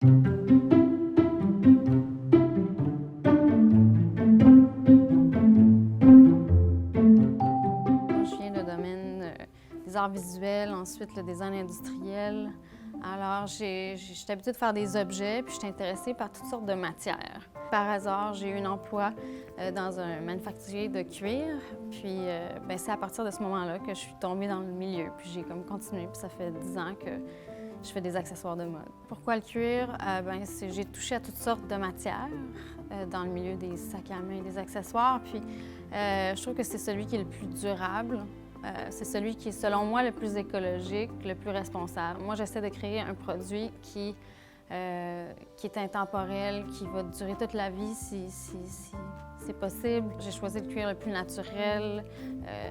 Je viens du domaine des arts visuels, ensuite le design industriel. Alors, j'ai habituée de faire des objets, puis je suis intéressée par toutes sortes de matières. Par hasard, j'ai eu un emploi dans un manufacturier de cuir, puis c'est à partir de ce moment-là que je suis tombée dans le milieu, puis j'ai comme continué, puis ça fait 10 ans que je fais des accessoires de mode. Pourquoi le cuir? J'ai touché à toutes sortes de matières dans le milieu des sacs à main et des accessoires, puis je trouve que c'est celui qui est le plus durable. C'est celui qui est, selon moi, le plus écologique, le plus responsable. Moi, j'essaie de créer un produit qui est intemporel, qui va durer toute la vie si c'est possible. J'ai choisi le cuir le plus naturel,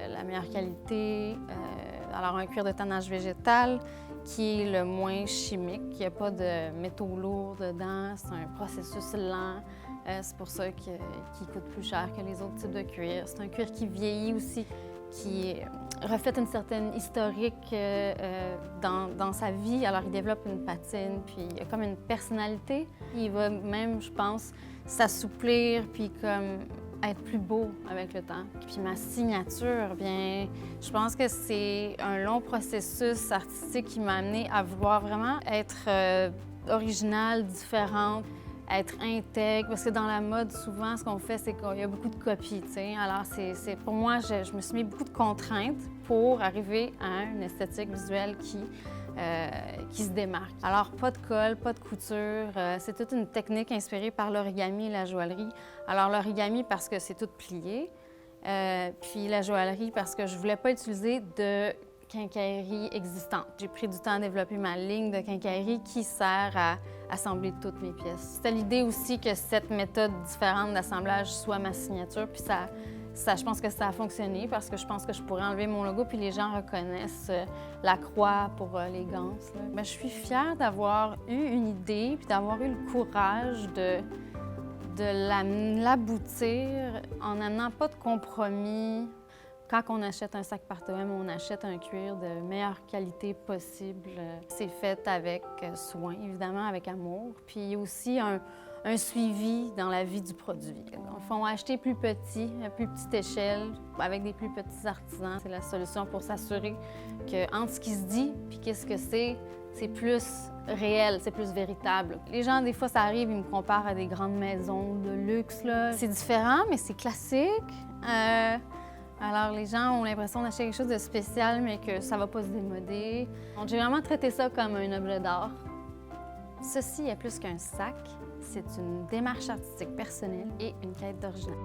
la meilleure qualité. Alors, un cuir de tannage végétal qui est le moins chimique. Il n'y a pas de métaux lourds dedans. C'est un processus lent. C'est pour ça qu'il coûte plus cher que les autres types de cuir. C'est un cuir qui vieillit aussi, qui reflète une certaine historique dans sa vie. Alors, il développe une patine, puis il a comme une personnalité. Il va même, je pense, s'assouplir, puis comme être plus beau avec le temps. Puis ma signature, bien, je pense que c'est un long processus artistique qui m'a amenée à vouloir vraiment être originale, différente, être intègre, parce que dans la mode, souvent, ce qu'on fait, c'est qu'il y a beaucoup de copies, tu sais. Alors, pour moi, je me suis mis beaucoup de contraintes pour arriver à une esthétique visuelle qui se démarque. Alors, pas de colle, pas de couture, c'est toute une technique inspirée par l'origami et la joaillerie. Alors, l'origami parce que c'est tout plié, puis la joaillerie parce que je voulais pas utiliser de quincaillerie existante. J'ai pris du temps à développer ma ligne de quincaillerie qui sert à assembler toutes mes pièces. C'était l'idée aussi que cette méthode différente d'assemblage soit ma signature, puis je pense que ça a fonctionné parce que je pense que je pourrais enlever mon logo puis les gens reconnaissent la croix pour les ganses. Mais je suis fière d'avoir eu une idée puis d'avoir eu le courage de l'aboutir en amenant pas de compromis. Quand on achète un sac par Toem, on achète un cuir de meilleure qualité possible. C'est fait avec soin, évidemment, avec amour. Puis il y a aussi un suivi dans la vie du produit. Dans le fond, acheter plus petit, à plus petite échelle, avec des plus petits artisans, c'est la solution pour s'assurer qu'entre ce qui se dit puis qu'est-ce que c'est plus réel, c'est plus véritable. Les gens, des fois, ça arrive, ils me comparent à des grandes maisons de luxe, là. C'est différent, mais c'est classique. Alors, les gens ont l'impression d'acheter quelque chose de spécial, mais que ça ne va pas se démoder. Donc, j'ai vraiment traité ça comme un objet d'art. Ceci est plus qu'un sac, c'est une démarche artistique personnelle et une quête d'original.